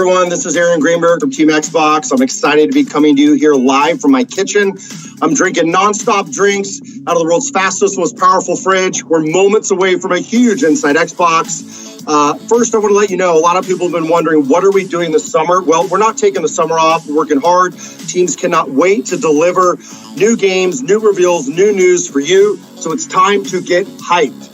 everyone. This is Aaron Greenberg from Team Xbox. I'm excited to be coming to you here live from my kitchen. I'm drinking nonstop drinks out of the world's fastest, most powerful fridge. We're moments away from a huge Inside Xbox. First, I want to let you know, a lot of people have been wondering, what are we doing this summer? Well, we're not taking the summer off. We're working hard. Teams cannot wait to deliver new games, new reveals, new news for you. So it's time to get hyped.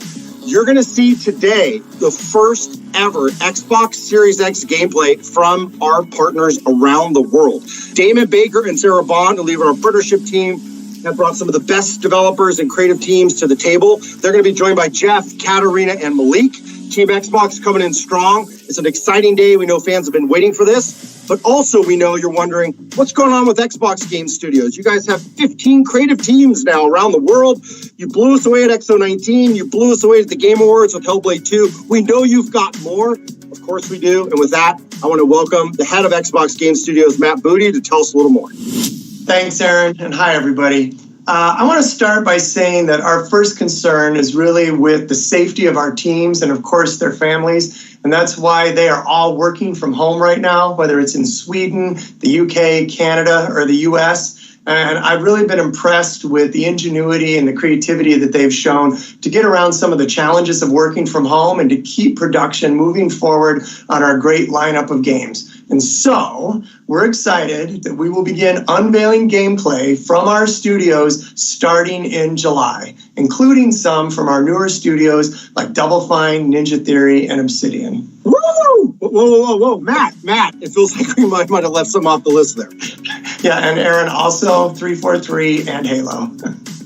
You're going to see today the first ever Xbox Series X gameplay from our partners around the world. Damon Baker and Sarah Bond, who lead our partnership team, have brought some of the best developers and creative teams to the table. They're going to be joined by Jeff, Katarina, and Malik. Team Xbox coming in strong. It's an exciting day. We know fans have been waiting for this, but also we know you're wondering what's going on with Xbox Game Studios. You guys have 15 creative teams now around the world. You blew us away at XO19. You blew us away at the Game Awards with Hellblade 2. We know you've got more. Of course we do. And with that, I want to welcome the head of Xbox Game Studios, Matt Booty, to tell us a little more. Thanks, Aaron, and hi, everybody. I want to start by saying that our first concern is really with the safety of our teams and, of course, their families. And that's why they are all working from home right now, whether it's in Sweden, the UK, Canada, or the US. And I've really been impressed with the ingenuity and the creativity that they've shown to get around some of the challenges of working from home and to keep production moving forward on our great lineup of games. And so we're excited that we will begin unveiling gameplay from our studios starting in July, including some from our newer studios like Double Fine, Ninja Theory, and Obsidian. Woo! Whoa. Matt, it feels like we might have left some off the list there. Yeah, and Aaron, also 343 and Halo.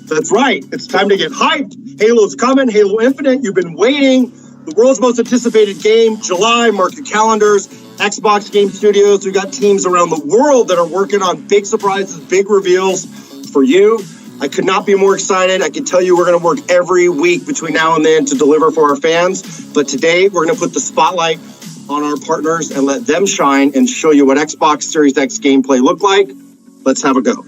That's right. It's time to get hyped. Halo's coming. Halo Infinite. You've been waiting. The world's most anticipated game, July. Mark your calendars. Xbox Game Studios. We've got teams around the world that are working on big surprises, big reveals for you. I could not be more excited. I can tell you we're going to work every week between now and then to deliver for our fans. But today we're going to put the spotlight on our partners and let them shine and show you what Xbox Series X gameplay looked like. Let's have a go.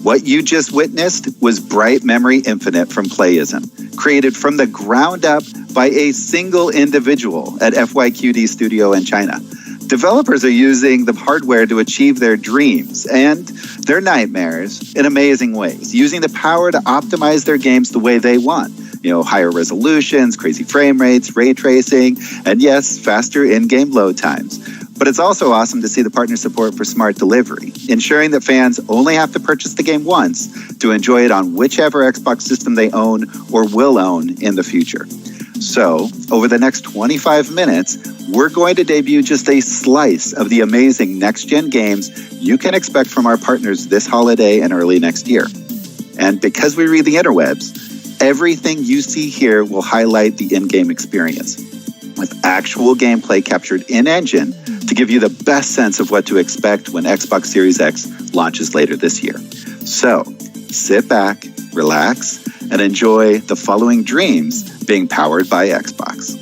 What you just witnessed was Bright Memory Infinite from Playism, created from the ground up by a single individual at FYQD Studio in China. Developers are using the hardware to achieve their dreams and their nightmares in amazing ways, using the power to optimize their games the way they want. You know, higher resolutions, crazy frame rates, ray tracing, and yes, faster in-game load times. But it's also awesome to see the partner support for smart delivery, ensuring that fans only have to purchase the game once to enjoy it on whichever Xbox system they own or will own in the future. So, over the next 25 minutes, we're going to debut just a slice of the amazing next-gen games you can expect from our partners this holiday and early next year. And because we read the interwebs, everything you see here will highlight the in-game experience, with actual gameplay captured in-engine to give you the best sense of what to expect when Xbox Series X launches later this year. So, sit back, relax, and enjoy the following dreams being powered by Xbox.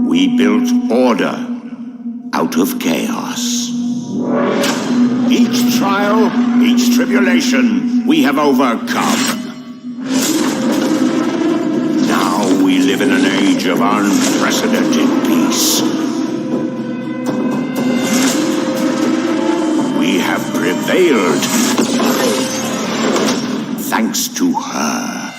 We built order out of chaos. Each trial, each tribulation, we have overcome. Now we live in an age of unprecedented peace. We have prevailed thanks to her.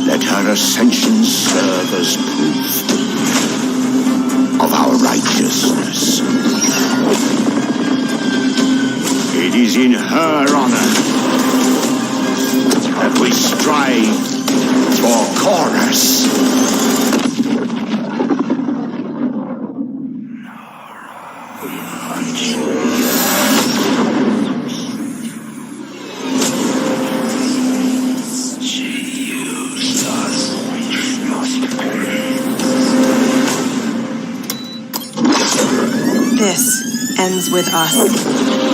Let her our ascension serve as proof of our righteousness. It is in her honor that we strive for chorus. This ends with us.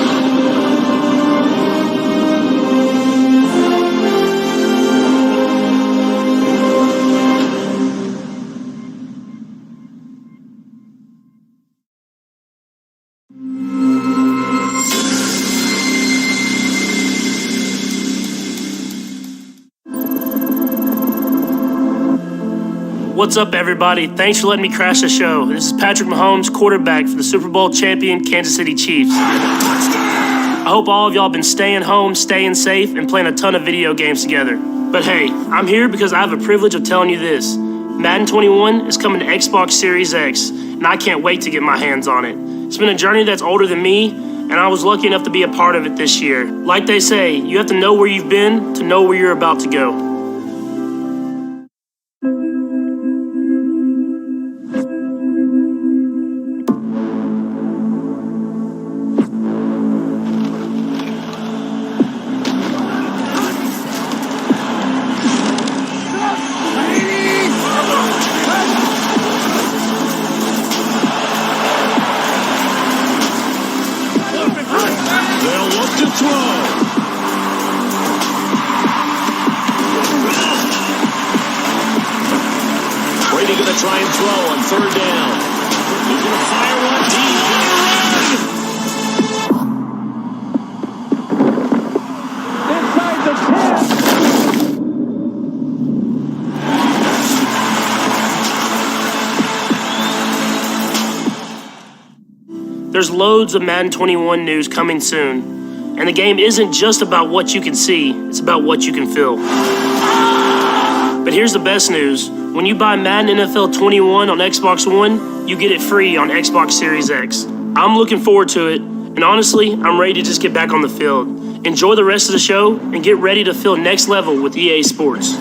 What's up, everybody? Thanks for letting me crash the show. This is Patrick Mahomes, quarterback for the Super Bowl champion Kansas City Chiefs. I hope all of y'all been staying home, staying safe, and playing a ton of video games together. But hey, I'm here because I have a privilege of telling you this. Madden 21 is coming to Xbox Series X, and I can't wait to get my hands on it. It's been a journey that's older than me, and I was lucky enough to be a part of it this year. Like they say, you have to know where you've been to know where you're about to go. Try and throw on third down. He's going to fire one deep. Inside the 10. There's loads of Madden 21 news coming soon. And the game isn't just about what you can see, it's about what you can feel. But here's the best news. When you buy Madden NFL 21 on Xbox One, you get it free on Xbox Series X. I'm looking forward to it, and honestly, I'm ready to just get back on the field. Enjoy the rest of the show, and get ready to feel next level with EA Sports.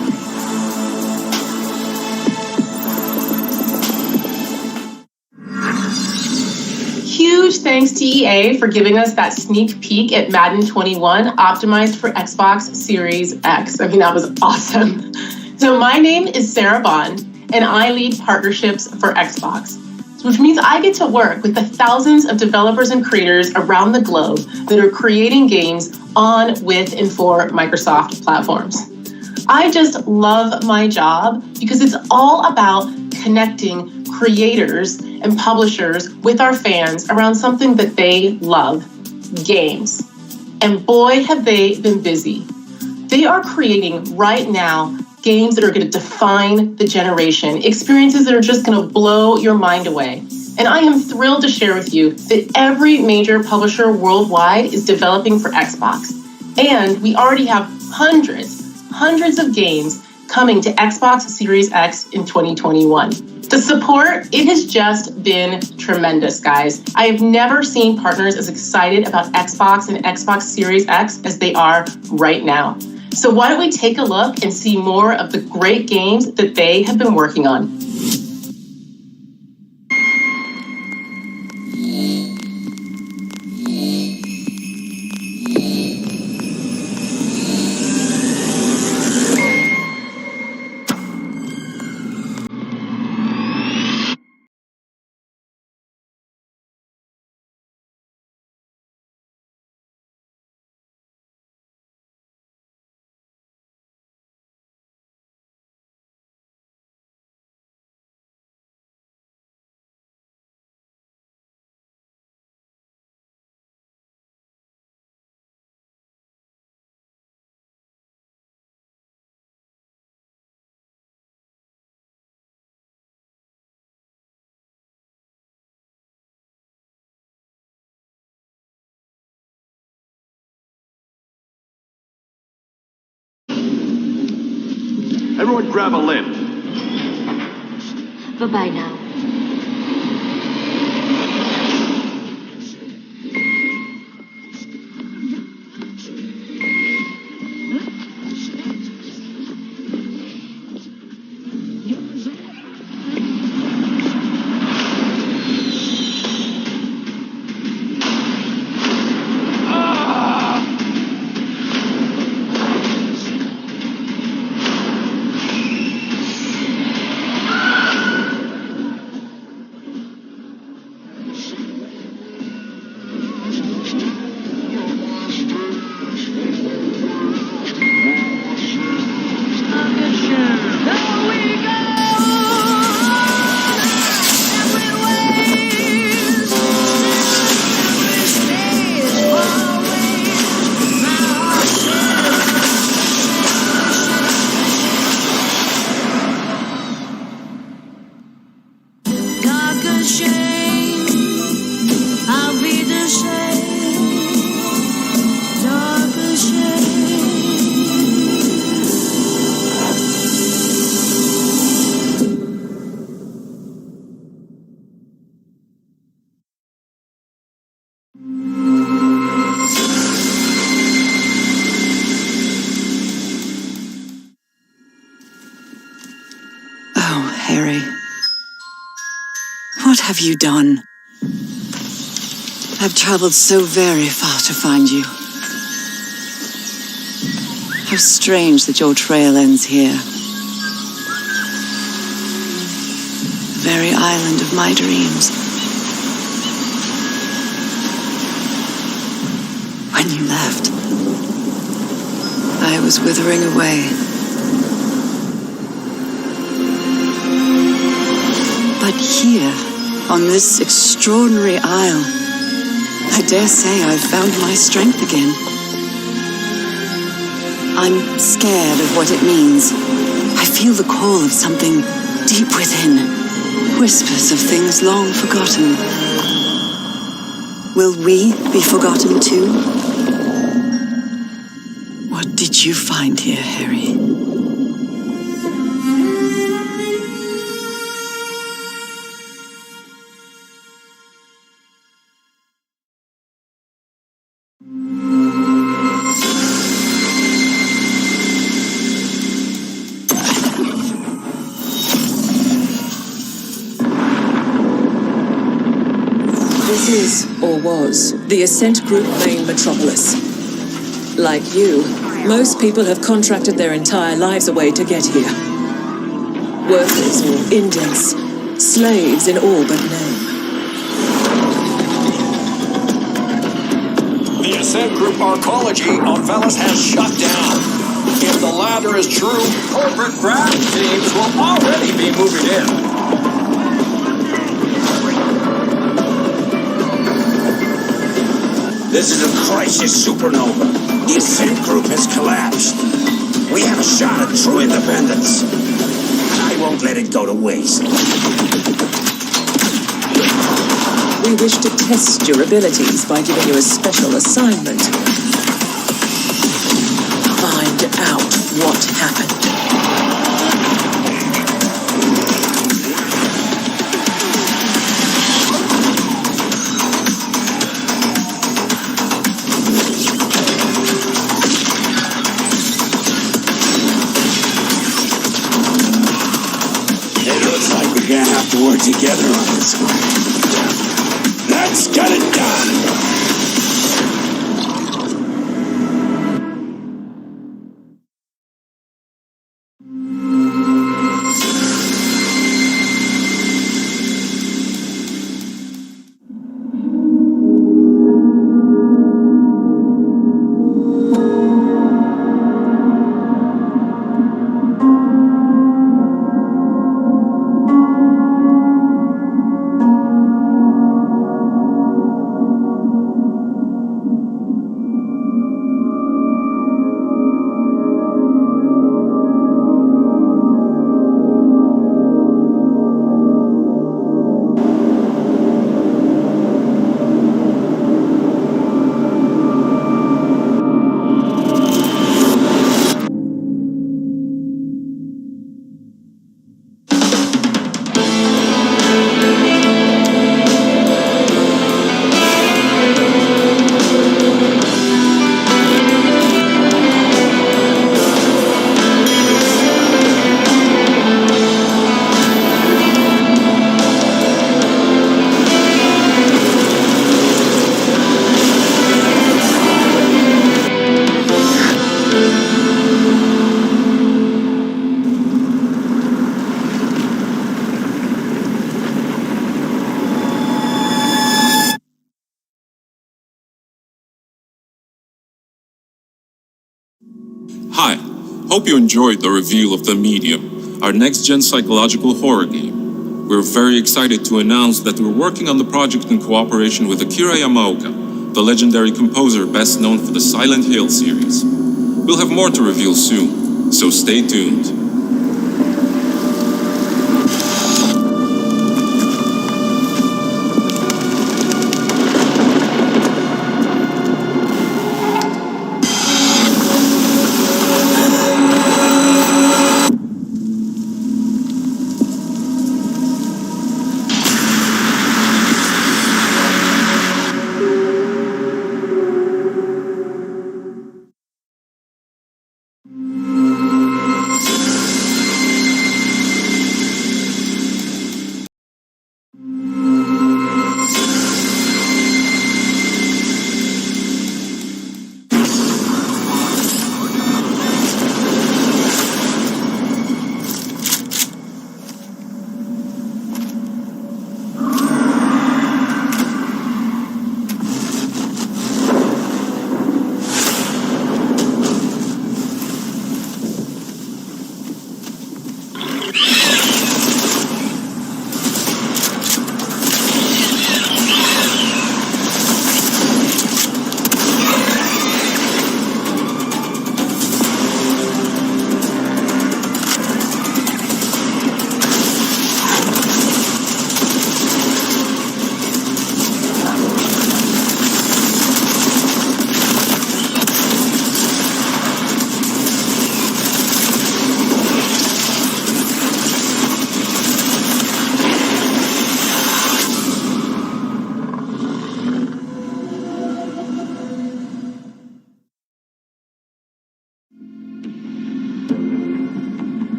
Huge thanks to EA for giving us that sneak peek at Madden 21 optimized for Xbox Series X. I mean, that was awesome. So my name is Sarah Bond, and I lead partnerships for Xbox, which means I get to work with the thousands of developers and creators around the globe that are creating games on, with, and for Microsoft platforms. I just love my job because it's all about connecting creators and publishers with our fans around something that they love, games. And boy, have they been busy. They are creating right now games that are going to define the generation, experiences that are just going to blow your mind away. And I am thrilled to share with you that every major publisher worldwide is developing for Xbox. And we already have hundreds of games coming to Xbox Series X in 2021. The support, it has just been tremendous, guys. I have never seen partners as excited about Xbox and Xbox Series X as they are right now. So why don't we take a look and see more of the great games that they have been working on. Everyone grab a lift. Bye-bye now. What have you done? I've traveled so very far to find you. How strange that your trail ends here. The very island of my dreams. When you left, I was withering away. But here, on this extraordinary isle, I dare say I've found my strength again. I'm scared of what it means. I feel the call of something deep within, whispers of things long forgotten. Will we be forgotten too? What did you find here, Harry? This is, or was, the Ascent Group main metropolis. Like you, most people have contracted their entire lives away to get here. Workers or indents, slaves in all but name. The Ascent Group arcology on Velas has shut down. If the latter is true, corporate grab teams will already be moving in. This is a crisis supernova. The Ascent Group has collapsed. We have a shot at true independence. I won't let it go to waste. We wish to test your abilities by giving you a special assignment. Find out what happened. We're gonna have to work together on this one. Let's get it done! hope you enjoyed the reveal of The Medium, our next-gen psychological horror game. We're very excited to announce that we're working on the project in cooperation with Akira Yamaoka, the legendary composer best known for the Silent Hill series. We'll have more to reveal soon, so stay tuned.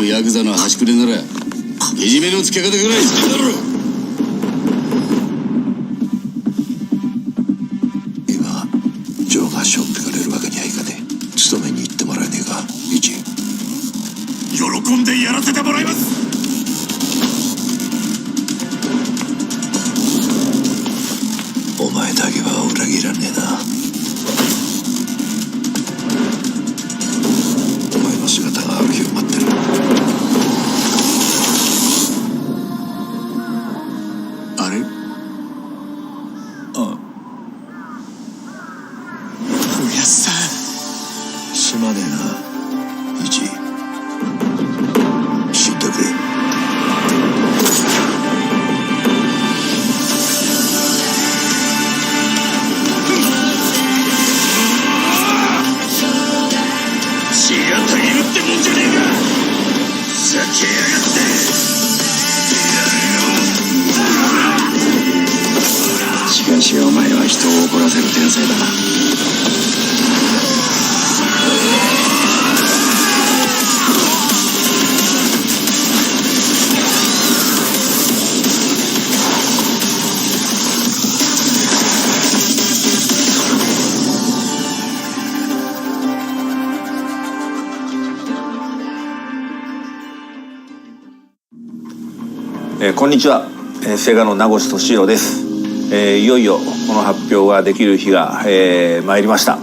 ヤクザの端くれならいじめのつけ方ぐらいしてだろ。今ジョーがしょってかれるわけにはいかねえ。勤めに行ってもらえねえかイチ。喜んでやらせてもらいます。お前だけは裏切らねえな。お前の姿が悪を待ってる。あれ？あ、おやっさん。すまねえな、イチ。死んでくれ。血がたぎるってもんじゃねえか。ふざけやがって。しかしお前は人を怒らせる天才だな。こんにちは、セガの名越俊弘です。いよいよこの発表ができる日が、参りました。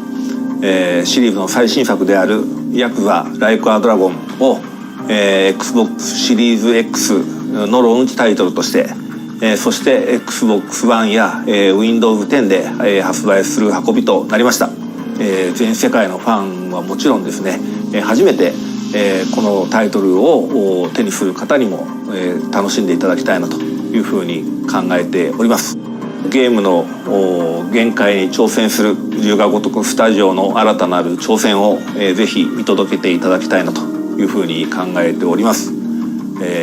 シリーズの最新作であるヤクザライクアドラゴンを、Xbox シリーズ X のローンチタイトルとして、そして Xbox One や、Windows 10で、発売する運びとなりました。全世界のファンはもちろんですね、初めてこのタイトルを手にする方にも楽しんでいただきたいなというふうに考えております。ゲームの限界に挑戦する龍が如くスタジオの新たなる挑戦をぜひ見届けていただきたいなというふうに考えております。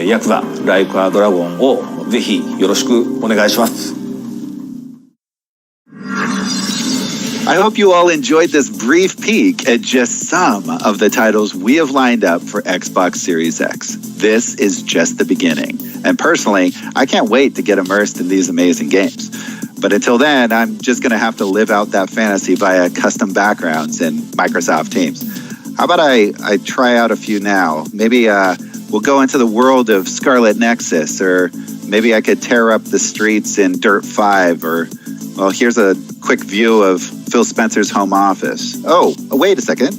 ヤクザライクアドラゴンをぜひよろしくお願いします。I hope you all enjoyed this brief peek at just some of the titles we have lined up for Xbox Series X. This is just the beginning. And personally, I can't wait to get immersed in these amazing games. But until then, I'm just going to have to live out that fantasy via custom backgrounds in Microsoft Teams. How about I try out a few now? Maybe we'll go into the world of Scarlet Nexus, or maybe I could tear up the streets in Dirt 5, or, well, here's a quick view of Phil Spencer's home office. Oh, wait a second.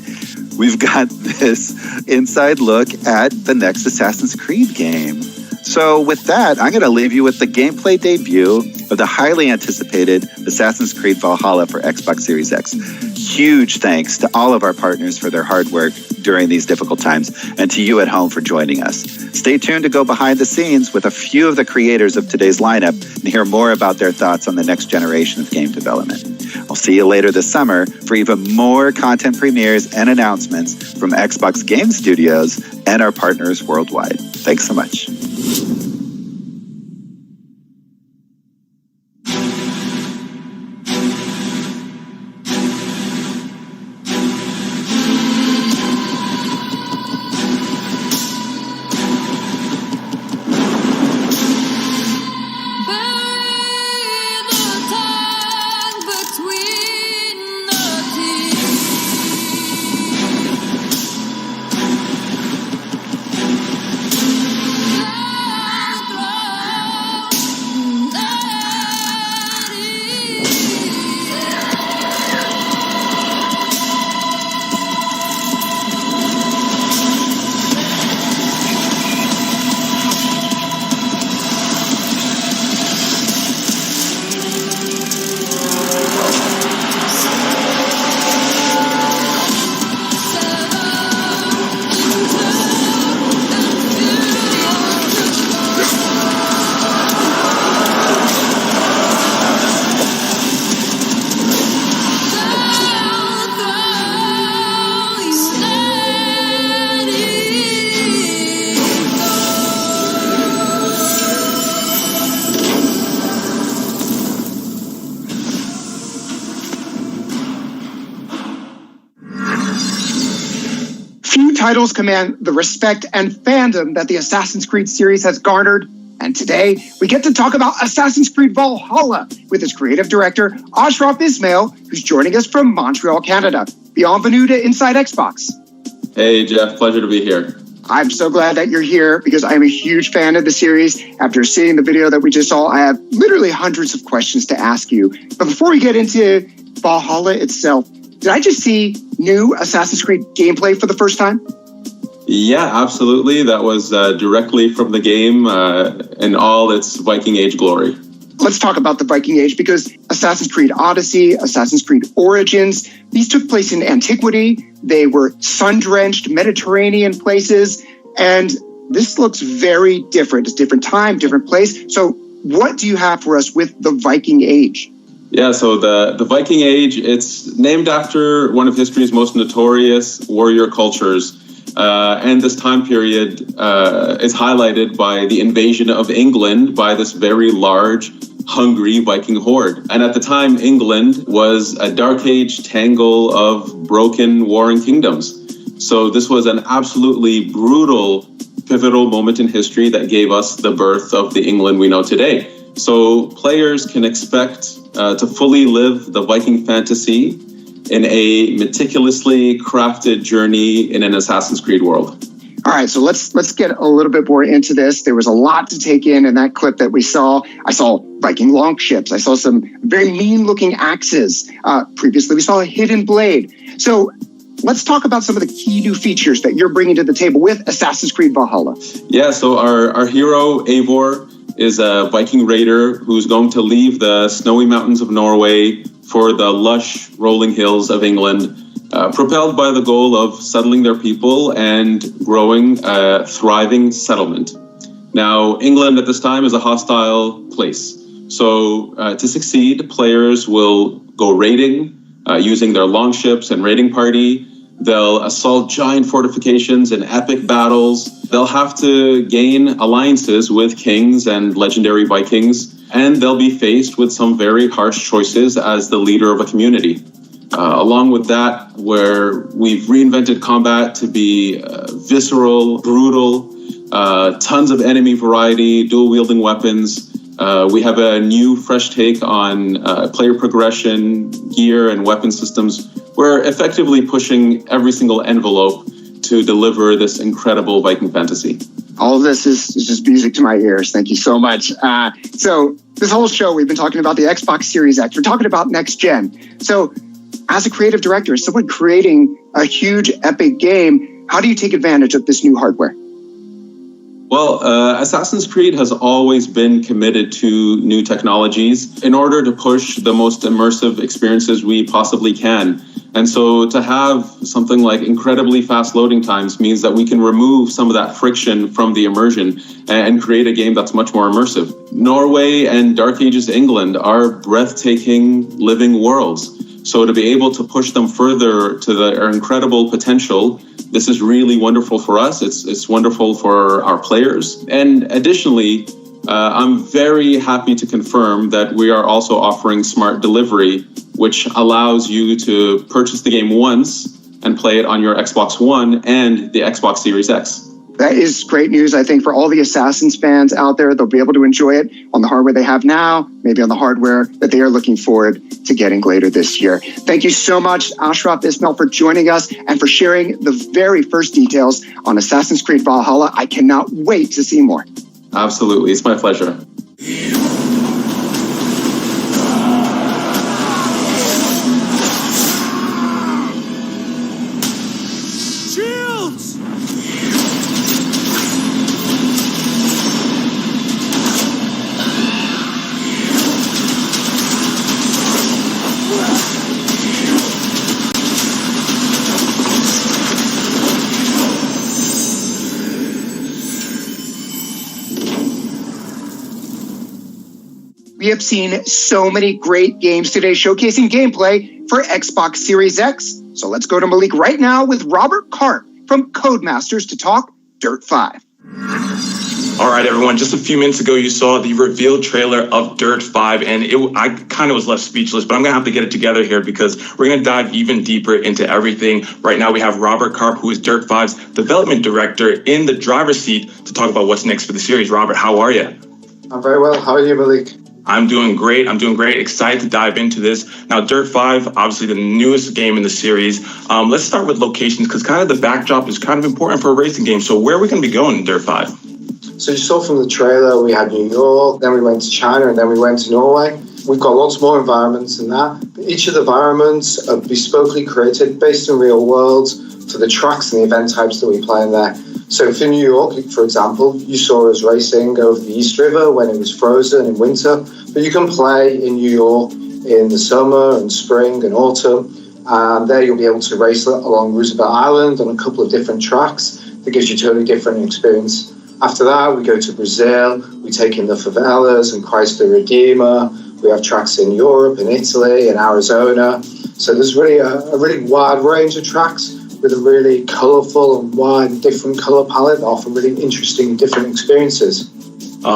We've got this inside look at the next Assassin's Creed game. So with that, I'm going to leave you with the gameplay debut of the highly anticipated Assassin's Creed Valhalla for Xbox Series X. Huge thanks to all of our partners for their hard work during these difficult times, and to you at home for joining us. Stay tuned to go behind the scenes with a few of the creators of today's lineup and hear more about their thoughts on the next generation of game development. I'll see you later this summer for even more content premieres and announcements from Xbox Game Studios and our partners worldwide. Thanks so much. Titles command the respect and fandom that the Assassin's Creed series has garnered. And today, we get to talk about Assassin's Creed Valhalla with its creative director, Ashraf Ismail, who's joining us from Montreal, Canada. Bienvenue to Inside Xbox. Hey, Jeff. Pleasure to be here. I'm so glad that you're here because I'm a huge fan of the series. After seeing the video that we just saw, I have literally hundreds of questions to ask you. But before we get into Valhalla itself, did I just see new Assassin's Creed gameplay for the first time? Yeah, absolutely. That was directly from the game in all its Viking Age glory. Let's talk about the Viking Age because Assassin's Creed Odyssey, Assassin's Creed Origins, these took place in antiquity. They were sun-drenched Mediterranean places. And this looks very different. It's different time, different place. So what do you have for us with the Viking Age? Yeah, so the Viking Age, it's named after one of history's most notorious warrior cultures. And this time period is highlighted by the invasion of England by this very large, hungry Viking horde. And at the time, England was a dark age tangle of broken warring kingdoms. So this was an absolutely brutal, pivotal moment in history that gave us the birth of the England we know today. So players can expect to fully live the Viking fantasy in a meticulously crafted journey in an Assassin's Creed world. All right, so let's get a little bit more into this. There was a lot to take in that clip that we saw. I saw Viking longships. I saw some very mean-looking axes. Previously, we saw a hidden blade. So let's talk about some of the key new features that you're bringing to the table with Assassin's Creed Valhalla. Yeah, so our hero, Eivor, is a Viking raider who's going to leave the snowy mountains of Norway for the lush rolling hills of England, propelled by the goal of settling their people and growing a thriving settlement. Now, England at this time is a hostile place. So to succeed, players will go raiding using their longships and raiding party. They'll assault giant fortifications in epic battles. They'll have to gain alliances with kings and legendary Vikings, and they'll be faced with some very harsh choices as the leader of a community. Along with that, where we've reinvented combat to be visceral, brutal, tons of enemy variety, dual-wielding weapons. We have a new, fresh take on player progression, gear, and weapon systems. We're effectively pushing every single envelope to deliver this incredible Viking fantasy. All of this is just music to my ears. Thank you so much. So this whole show, we've been talking about the Xbox Series X. We're talking about next gen. So as a creative director, as someone creating a huge epic game, how do you take advantage of this new hardware? Well, Assassin's Creed has always been committed to new technologies in order to push the most immersive experiences we possibly can. And so to have something like incredibly fast loading times means that we can remove some of that friction from the immersion and create a game that's much more immersive. Norway and Dark Ages England are breathtaking living worlds. So to be able to push them further to their incredible potential, this is really wonderful for us. It's wonderful for our players. And additionally, I'm very happy to confirm that we are also offering smart delivery, which allows you to purchase the game once and play it on your Xbox One and the Xbox Series X. That is great news, I think, for all the Assassins fans out there. They'll be able to enjoy it on the hardware they have now, maybe on the hardware that they are looking forward to getting later this year. Thank you so much, Ashraf Ismail, for joining us and for sharing the very first details on Assassin's Creed Valhalla. I cannot wait to see more. Absolutely. It's my pleasure. We have seen so many great games today showcasing gameplay for Xbox Series X. So let's go to Malik right now with Robert Karp from Codemasters to talk Dirt 5. All right, everyone, just a few minutes ago, you saw the reveal trailer of Dirt 5, and I kind of was left speechless, but I'm going to have to get it together here because we're going to dive even deeper into everything. Right now, we have Robert Karp, who is Dirt 5's development director, in the driver's seat to talk about what's next for the series. Robert, how are you? I'm very well. How are you, Malik? I'm doing great. Excited to dive into this. Now, Dirt 5, obviously the newest game in the series. Let's start with locations because kind of the backdrop is kind of important for a racing game. So where are we going to be going in Dirt 5? So you saw from the trailer, we had New York, then we went to China, and then we went to Norway. We've got lots more environments than that. Each of the environments are bespokely created based in real worlds for the tracks and the event types that we play in there. So for New York, for example, you saw us racing over the East River when it was frozen in winter, but you can play in New York in the summer and spring and autumn. And there you'll be able to race along Roosevelt Island on a couple of different tracks. That gives you a totally different experience. After that, we go to Brazil. We take in the favelas and Christ the Redeemer. We have tracks in Europe, in Italy, in Arizona. So there's really a really wide range of tracks with a really colourful and wide different colour palette that offer really interesting different experiences.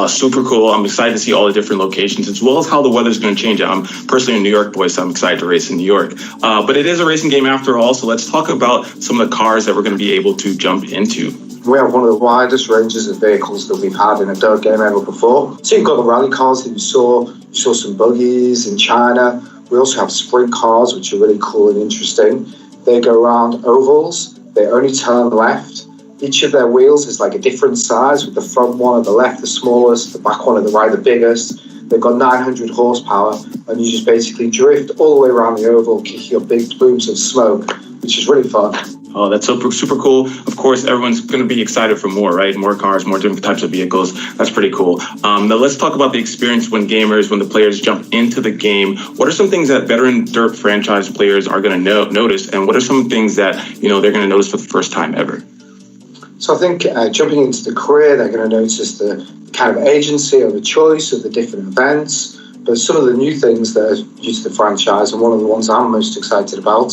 Super cool. I'm excited to see all the different locations as well as how the weather's going to change. I'm personally a New York boy, so I'm excited to race in New York. But it is a racing game after all, so let's talk about some of the cars that we're going to be able to jump into. We have one of the widest ranges of vehicles that we've had in a dirt game ever before. So you've got the rally cars that you saw some buggies in China. We also have sprint cars, which are really cool and interesting. They go around ovals. They only turn left. Each of their wheels is like a different size, with the front one at the left the smallest, the back one at the right the biggest. They've got 900 horsepower, and you just basically drift all the way around the oval, kicking up big plumes of smoke, which is really fun. Oh, that's super cool. Of course, everyone's going to be excited for more, right? More cars, more different types of vehicles. That's pretty cool. Now let's talk about the experience when the players jump into the game. What are some things that veteran Dirt franchise players are going to notice? And what are some things that, they're going to notice for the first time ever? So I think jumping into the career, they're going to notice the kind of agency or the choice of the different events. But some of the new things that are used to the franchise, and one of the ones I'm most excited about,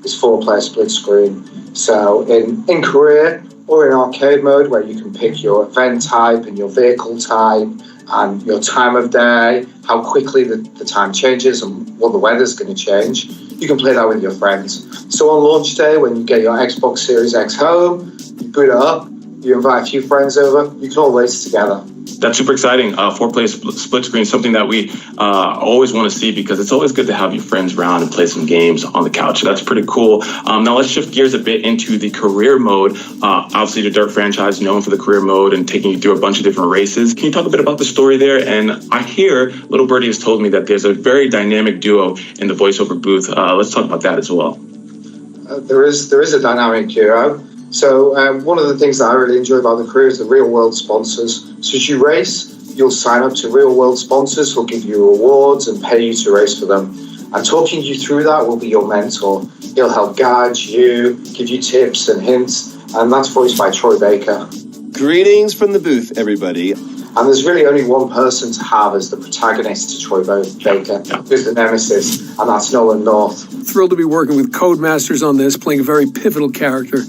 is 4-player split screen. So in career or in arcade mode, where you can pick your event type and your vehicle type and your time of day, how quickly the time changes and what the weather's going to change, you can play that with your friends. So on launch day, when you get your Xbox Series X home, you boot it up, you invite a few friends over, you can all race together. That's super exciting. 4-player split screen, something that we always want to see because it's always good to have your friends around and play some games on the couch. So that's pretty cool. Now let's shift gears a bit into the career mode. Obviously, the Dirt franchise known for the career mode and taking you through a bunch of different races. Can you talk a bit about the story there? And I hear Little Birdie has told me that there's a very dynamic duo in the voiceover booth. Let's talk about that as well. There is a dynamic duo. So one of the things that I really enjoy about the career is the real-world sponsors. So as you race, you'll sign up to real-world sponsors who'll give you rewards and pay you to race for them. And talking you through that will be your mentor. He'll help guide you, give you tips and hints, and that's voiced by Troy Baker. Greetings from the booth, everybody. And there's really only one person to have as the protagonist to Troy Baker, who's the nemesis, and that's Nolan North. Thrilled to be working with Codemasters on this, playing a very pivotal character,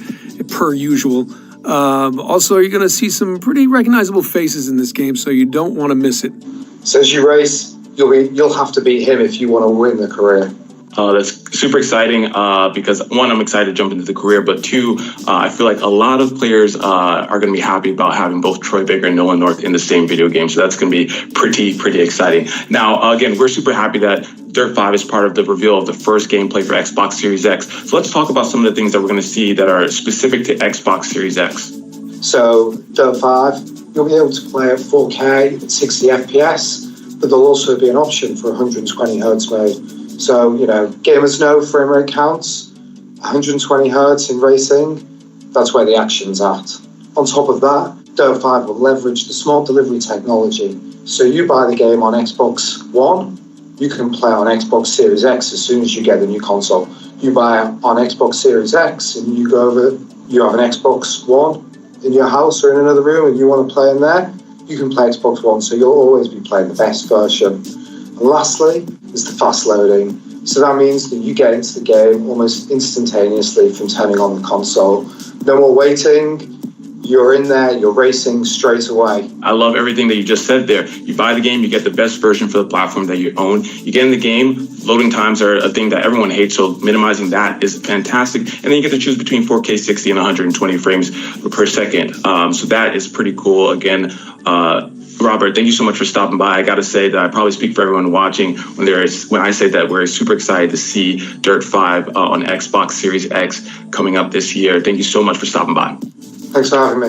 per usual. Also, you're going to see some pretty recognizable faces in this game, so you don't want to miss it. So as you race, you'll have to beat him if you want to win the career. That's super exciting because, one, I'm excited to jump into the career, but two, I feel like a lot of players are going to be happy about having both Troy Baker and Nolan North in the same video game, so that's going to be pretty exciting. Now, again, we're super happy that Dirt 5 is part of the reveal of the first gameplay for Xbox Series X. So let's talk about some of the things that we're going to see that are specific to Xbox Series X. So, Dirt 5, you'll be able to play at 4K at 60 FPS, but there'll also be an option for 120 Hz mode. So, gamers know frame rate counts. 120 Hz in racing, that's where the action's at. On top of that, Dirt 5 will leverage the smart delivery technology. So you buy the game on Xbox One, you can play on Xbox Series X as soon as you get the new console. You buy on Xbox Series X and you go over, you have an Xbox One in your house or in another room and you want to play in there, you can play Xbox One, so you'll always be playing the best version. And lastly is the fast loading. So that means that you get into the game almost instantaneously from turning on the console. No more waiting. You're in there, you're racing straight away. I love everything that you just said there. You buy the game, you get the best version for the platform that you own. You get in the game, loading times are a thing that everyone hates, so minimizing that is fantastic. And then you get to choose between 4K 60 and 120 frames per second. So that is pretty cool. Again, Robert, thank you so much for stopping by. I got to say that I probably speak for everyone watching when I say that we're super excited to see Dirt 5 on Xbox Series X coming up this year. Thank you so much for stopping by. Thanks for having me.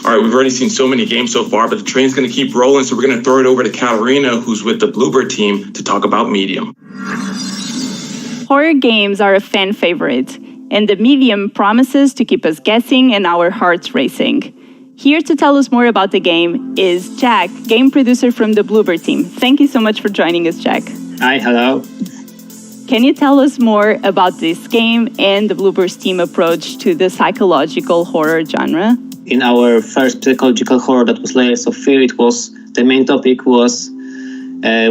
All right, we've already seen so many games so far, but the train's going to keep rolling, so we're going to throw it over to Katarina, who's with the Bluebird team, to talk about Medium. Horror games are a fan favorite, and the Medium promises to keep us guessing and our hearts racing. Here to tell us more about the game is Jack, game producer from the Bluebird team. Thank you so much for joining us, Jack. Hi, hello. Can you tell us more about this game and the Bluebird's team approach to the psychological horror genre? In our first psychological horror that was Layers of Fear, the main topic was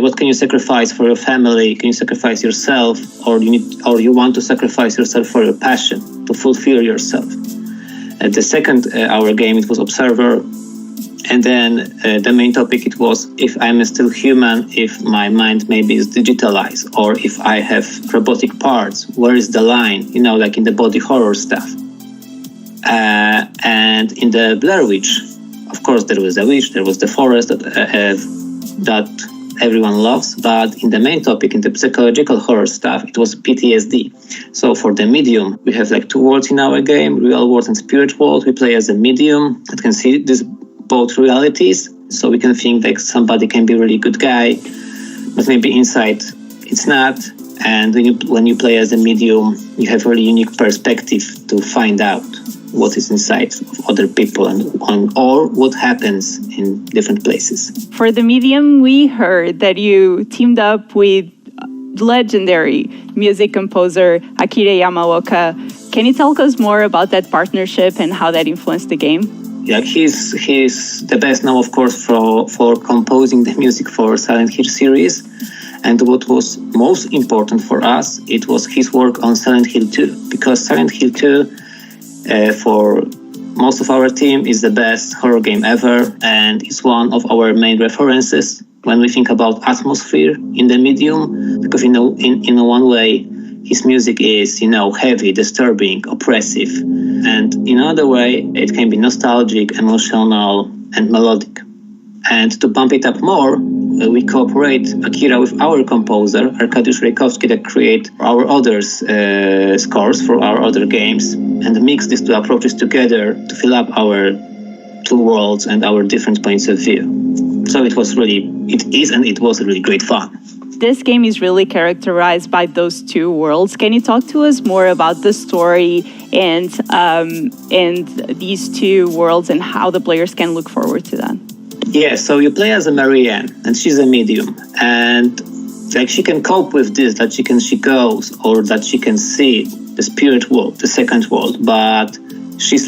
what can you sacrifice for your family? Can you sacrifice yourself, or you want to sacrifice yourself for your passion, to fulfill yourself? The second our game, it was Observer. And then the main topic, it was if I'm still human, if my mind maybe is digitalized, or if I have robotic parts, where is the line, like in the body horror stuff. And in the Blair Witch, of course, there was the witch, there was the forest that everyone loves, but in the main topic, in the psychological horror stuff, it was PTSD. So for the medium, we have like two worlds in our game, real world and spirit world. We play as a medium that can see this both realities, so we can think like somebody can be a really good guy, but maybe inside it's not. And when you play as a medium, you have a really unique perspective to find out what is inside of other people or what happens in different places. For the medium, we heard that you teamed up with legendary music composer Akira Yamaoka. Can you tell us more about that partnership and how that influenced the game? Yeah, he's the best now, of course, for composing the music for Silent Hill series. And what was most important for us, it was his work on Silent Hill 2. Because Silent Hill 2, for most of our team, is the best horror game ever. And it's one of our main references when we think about atmosphere in the medium. Because in one way, his music is, heavy, disturbing, oppressive. And in another way, it can be nostalgic, emotional, and melodic. And to bump it up more, we cooperate, Akira, with our composer, Arkadiusz Rejkowski, that create our other scores for our other games, and mix these two approaches together to fill up our two worlds and our different points of view. So it was really great fun. This game is really characterized by those two worlds. Can you talk to us more about the story and these two worlds and how the players can look forward to that? Yeah, so you play as a Marianne, and she's a medium, and she can cope with this, that she goes, or that she can see the spirit world, the second world, but she's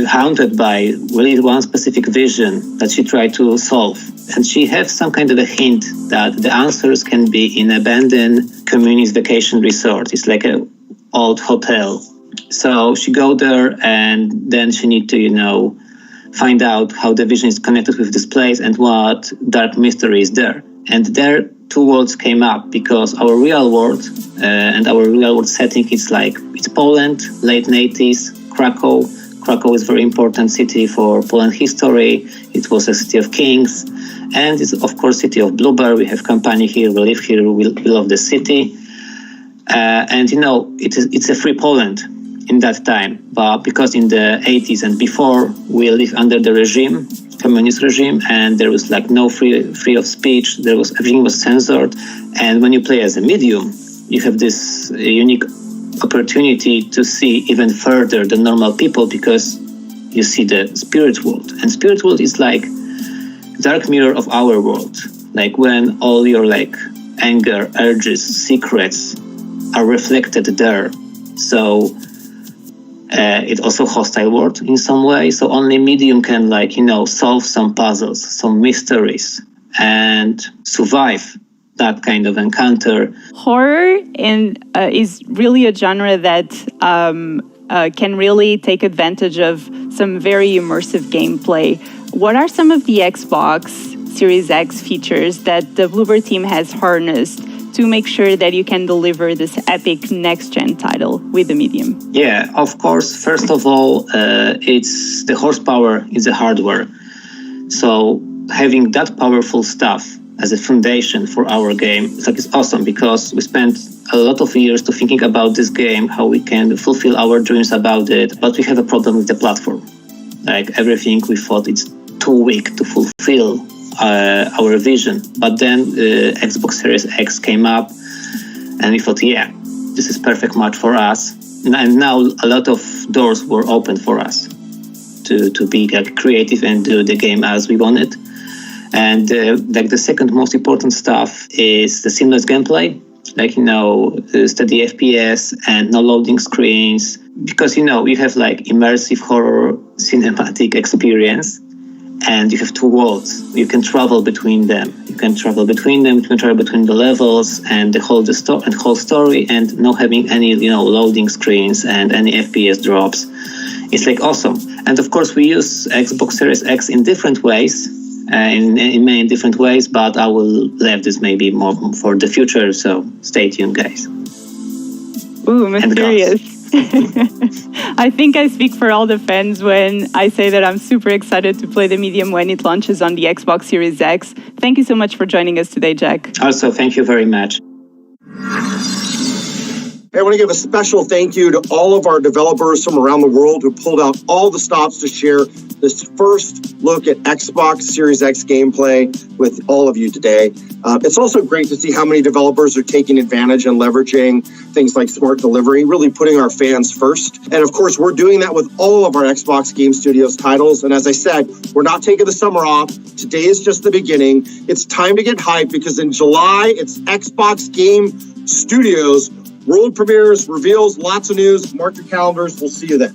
haunted by really one specific vision that she tried to solve. And she has some kind of a hint that the answers can be in abandoned communist vacation resort. It's like an old hotel. So she go there, and then she need to, find out how the vision is connected with this place and what dark mystery is there. And there, two worlds came up because our real world and our real world setting it's Poland, late 80s, Krakow. Krakow is a very important city for Poland history. It was a city of kings, and it's of course city of Blueberry. We have company here, we live here, we love the city, and it's a free Poland in that time. But because in the 80s and before we lived under the regime, communist regime, and there was no free of speech. Everything was censored, and when you play as a medium, you have this unique opportunity to see even further the normal people because you see the spirit world. And spirit world is like dark mirror of our world. Like when all your anger, urges, secrets are reflected there. So it's also hostile world in some way. So only medium can solve some puzzles, some mysteries, and survive that kind of encounter. Horror is really a genre that can really take advantage of some very immersive gameplay. What are some of the Xbox Series X features that the Bloober team has harnessed to make sure that you can deliver this epic next-gen title with the medium? Yeah, of course. First of all, it's the horsepower is the hardware. So having that powerful stuff as a foundation for our game, it's awesome because we spent a lot of years to thinking about this game, how we can fulfill our dreams about it, but we have a problem with the platform. Everything we thought it's too weak to fulfill our vision. But then Xbox Series X came up and we thought, yeah, this is perfect match for us. And now a lot of doors were open for us to be creative and do the game as we wanted. And the second most important stuff is the seamless gameplay, steady FPS and no loading screens, because you have immersive horror cinematic experience, and you have two worlds. You can travel between them. You can travel between the levels and the whole story, and not having any loading screens and any FPS drops. It's awesome. And of course, we use Xbox Series X in different ways. In many different ways, but I will leave this maybe more for the future, so stay tuned, guys. Ooh, mysterious. I think I speak for all the fans when I say that I'm super excited to play the medium when it launches on the Xbox Series X. Thank you so much for joining us today, Jack. Also, thank you very much. I want to give a special thank you to all of our developers from around the world who pulled out all the stops to share this first look at Xbox Series X gameplay with all of you today. It's also great to see how many developers are taking advantage and leveraging things like smart delivery, really putting our fans first. And of course, we're doing that with all of our Xbox Game Studios titles. And as I said, we're not taking the summer off. Today is just the beginning. It's time to get hyped because in July, it's Xbox Game Studios world premieres, reveals, lots of news. Mark your calendars. We'll see you then.